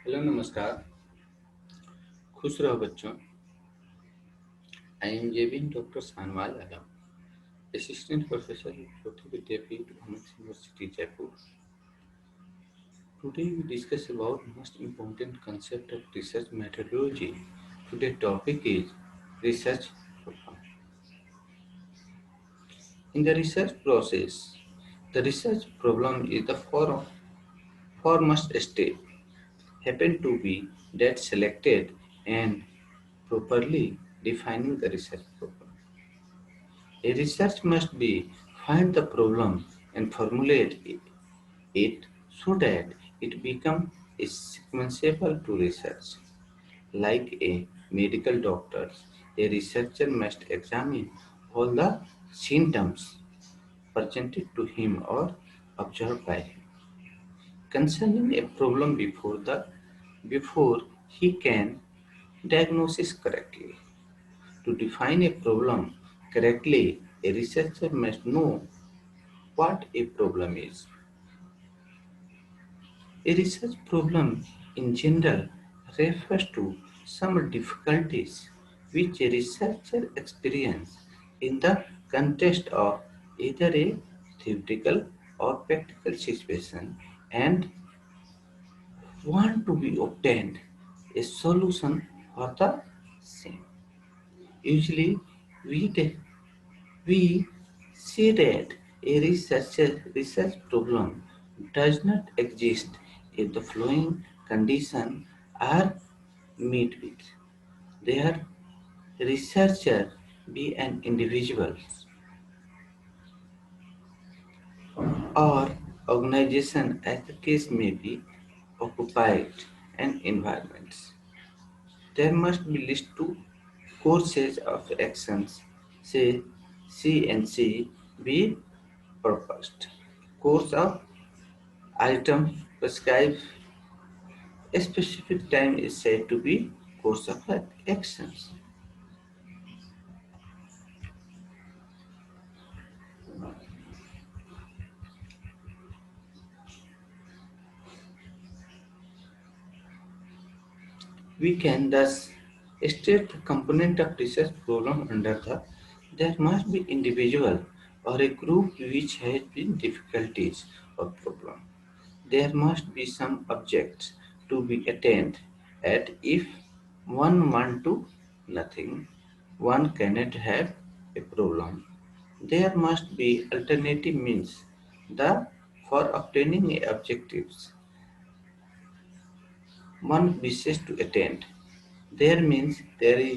Hello नमस्कार। खुश रहो बच्चों। आई एम जेविन doctor Sanwal Alam, assistant professor Jyoti Vidyapeeth women's university Jaipur. Today we discuss about most important concept of research methodology. Today's topic is research problem. In the research process, the research problem is the foremost step. Happen to be that selected and properly defining the research problem. A research must be find the problem and formulate it so that it becomes a sequenceable to research. Like a medical doctor, a researcher must examine all the symptoms presented to him or observed by him concerning a problem before he can diagnose it correctly. To define a problem correctly, a researcher must know what a problem is. A research problem in general refers to some difficulties which a researcher experiences in the context of either a theoretical or practical situation and want to be obtained a solution for the same. Usually, we we see that a research problem does not exist if the following conditions are met with. Their researcher be an individual or organization as the case may be occupied and environments. There must be list two courses of actions, say C and C be proposed. Course of item prescribed a specific time is said to be course of actions. We can thus state the component of research problem under the there must be individual or a group which has been difficulties or problem. There must be some objects to be attained at if one want to nothing, one cannot have a problem. There must be alternative means the for obtaining objectives one wishes to attain. There means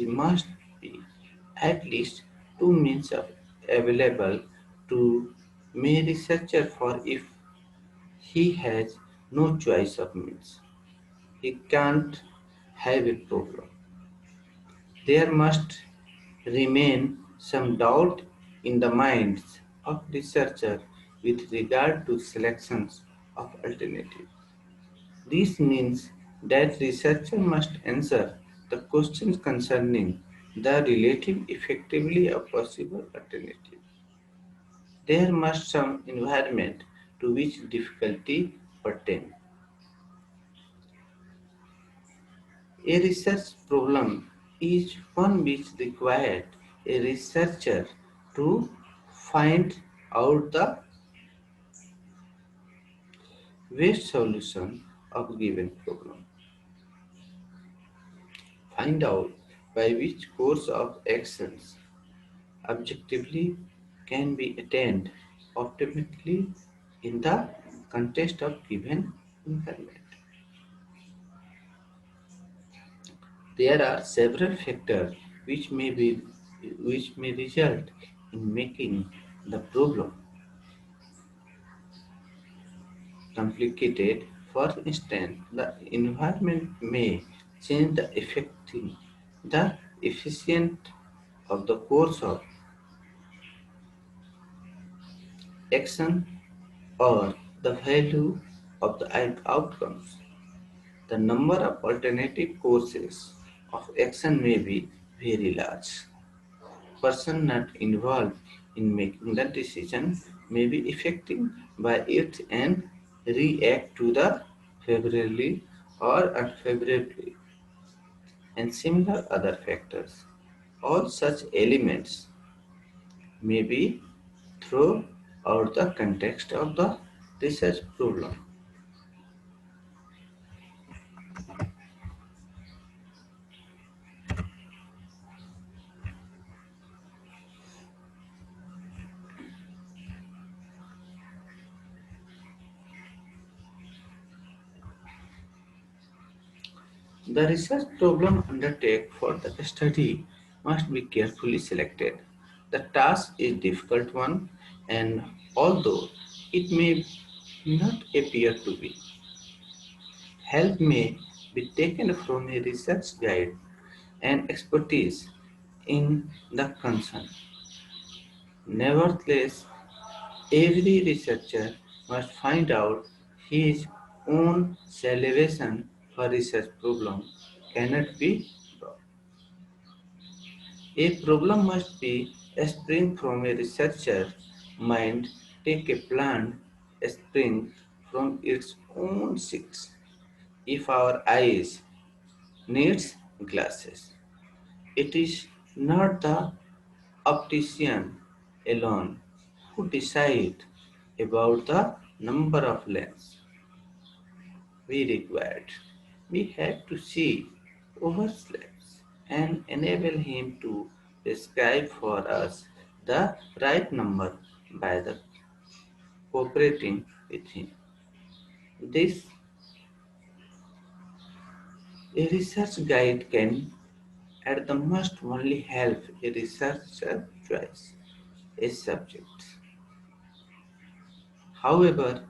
must be at least two means of available to me researcher for if he has no choice of means. He can't have a problem. There must remain some doubt in the minds of researcher with regard to selections of alternative. This means that researcher must answer the questions concerning the relative effectively of possible alternative. There must some environment to which difficulty pertain. A research problem is one which required a researcher to find out the best solution of given problem. Find out by which course of actions objectively can be attained optimally in the context of given environment. There are several factors which may result in making the problem complicated. For instance, the environment may change the affecting the efficient of the course of action or the value of the outcomes. The number of alternative courses of action may be very large. Person not involved in making the decision may be affected by it and react to the favorably or unfavorably, and similar other factors. All such elements may be thrown out the context of the research problem. The research problem undertaken for the study must be carefully selected. The task is a difficult one, and although it may not appear to be, help may be taken from a research guide and expertise in the concern. Nevertheless, every researcher must find out his own salvation for research problem cannot be brought. A problem must be spring from a researcher mind, take a plant spring from its own seeds. If our eyes needs glasses, it is not the optician alone who decide about the number of lenses we required. We had to see overslaps and enable him to prescribe for us the right number by the cooperating with him. This a research guide can at the most only help a researcher choice a subject. However,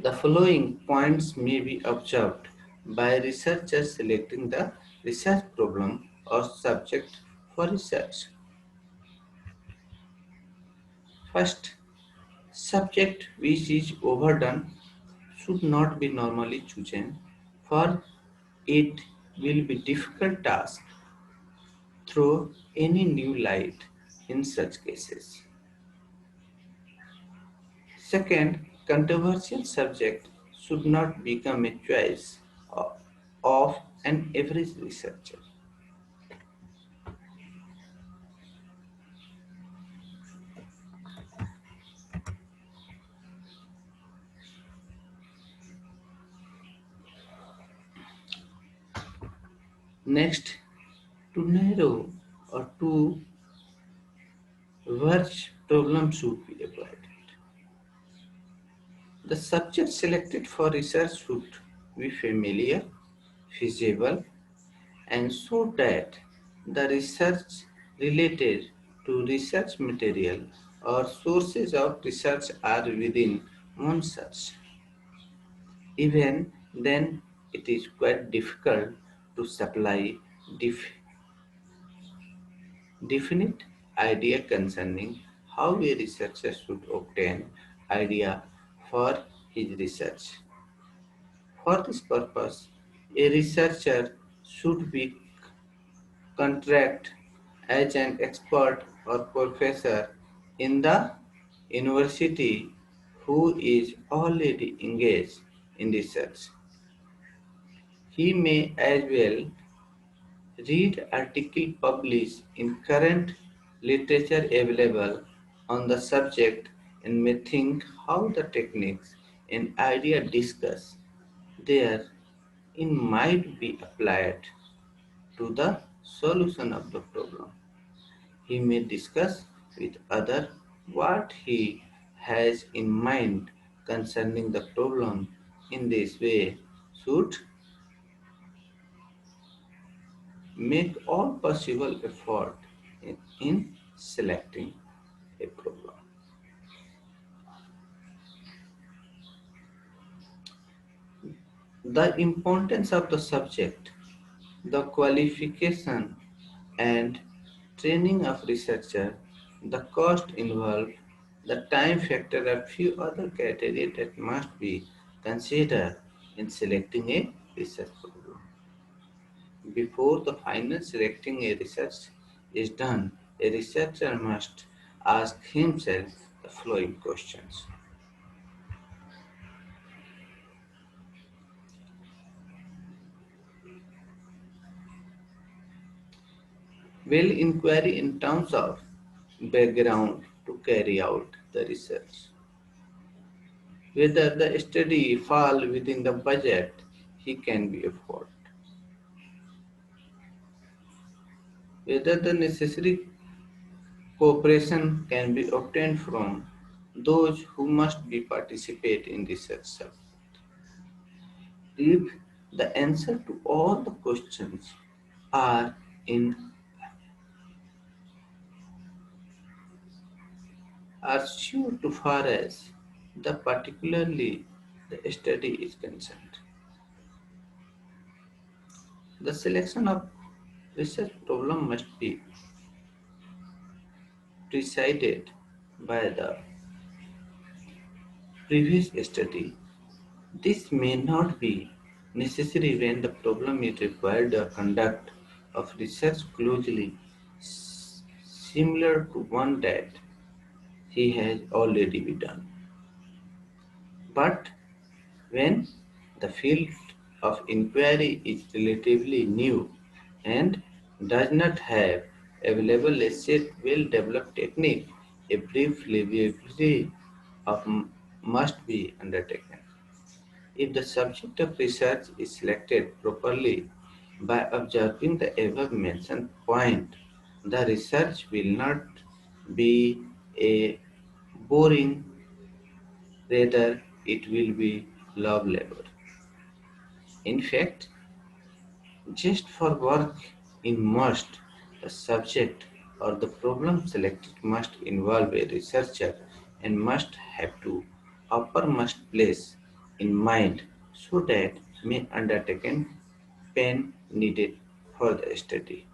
the following points may be observed by researchers selecting the research problem or subject for research. First, subject which is overdone should not be normally chosen, for it will be difficult task throw any new light in such cases. Second, controversial subject should not become a choice of an average researcher. Next, to narrow or to which problem should be avoided. The subject selected for research should be familiar, feasible, and so that the research related to research material or sources of research are within one search. Even then, it is quite difficult to supply def- definite idea concerning how a researcher should obtain idea for his research. For this purpose, a researcher should be contract as an expert or professor in the university who is already engaged in research. He may as well read articles published in current literature available on the subject and may think how the techniques and idea discussed there in might be applied to the solution of the problem. He may discuss with others what he has in mind concerning the problem. In this way, should make all possible effort in selecting a problem. The importance of the subject, the qualification and training of researcher, the cost involved, the time factor are few other criteria that must be considered in selecting a research program. Before the final selecting a research is done, a researcher must ask himself the following questions. Well, inquiry in terms of background to carry out the research, whether the study fall within the budget he can be afford, whether the necessary cooperation can be obtained from those who must be participate in research. If the answer to all the questions are in are sure to far as the particularly the study is concerned. The selection of research problem must be presided by the previous study. This may not be necessary when the problem is required the conduct of research closely similar to one that he has already been done. But when the field of inquiry is relatively new and does not have available a set well-developed technique, a brief review of must be undertaken. If the subject of research is selected properly by observing the above mentioned point, the research will not be a boring, rather it will be love labor. In fact, just for work in must, the subject or the problem selected must involve a researcher and must have to uppermost place in mind so that may undertaken pen needed for the study.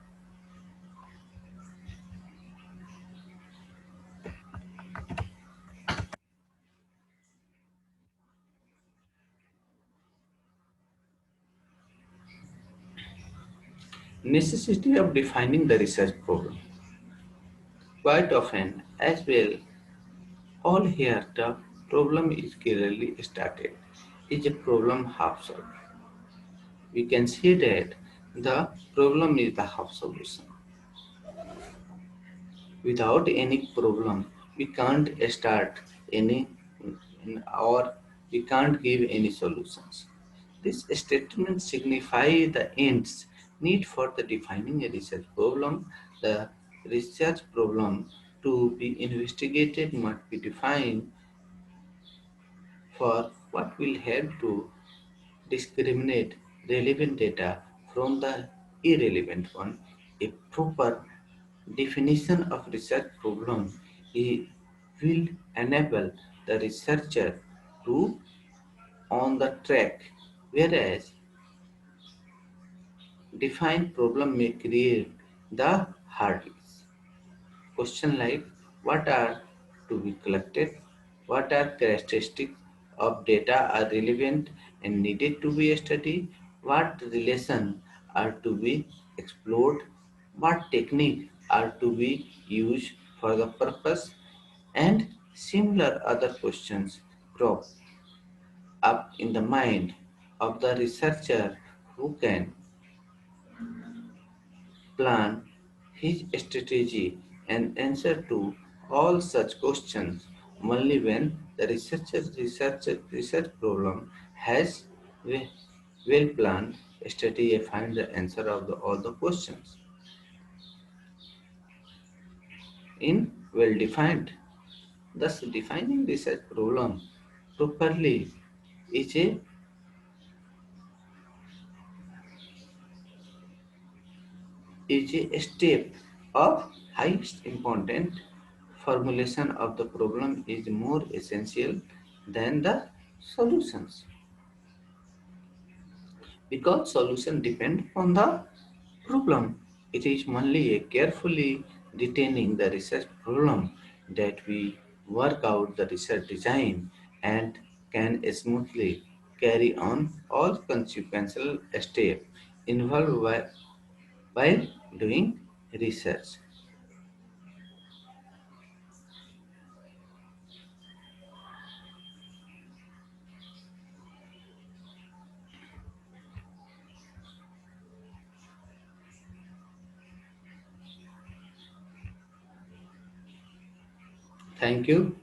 Necessity of defining the research problem. Quite often, as well, all here the problem is clearly started, is a problem half solved. We can see that the problem is the half solution. Without any problem, we can't start any or we can't give any solutions. This statement signifies the ends need for the defining a research problem. The research problem to be investigated must be defined for what will help to discriminate relevant data from the irrelevant one. A proper definition of research problem will enable the researcher to on the track, whereas defined problem may create the hurdles. Question like what are to be collected, what are characteristics of data are relevant and needed to be studied, what relation are to be explored, what technique are to be used for the purpose, and similar other questions crop up in the mind of the researcher who can plan his strategy and answer to all such questions only when the research problem has well planned strategy find the answer of all the questions in well defined. Thus, defining research problem properly is a step of highest importance. Formulation of the problem is more essential than the solutions because solution depend on the problem. It is only a carefully detaining the research problem that we work out the research design and can smoothly carry on all consequential steps involved while doing research. Thank you.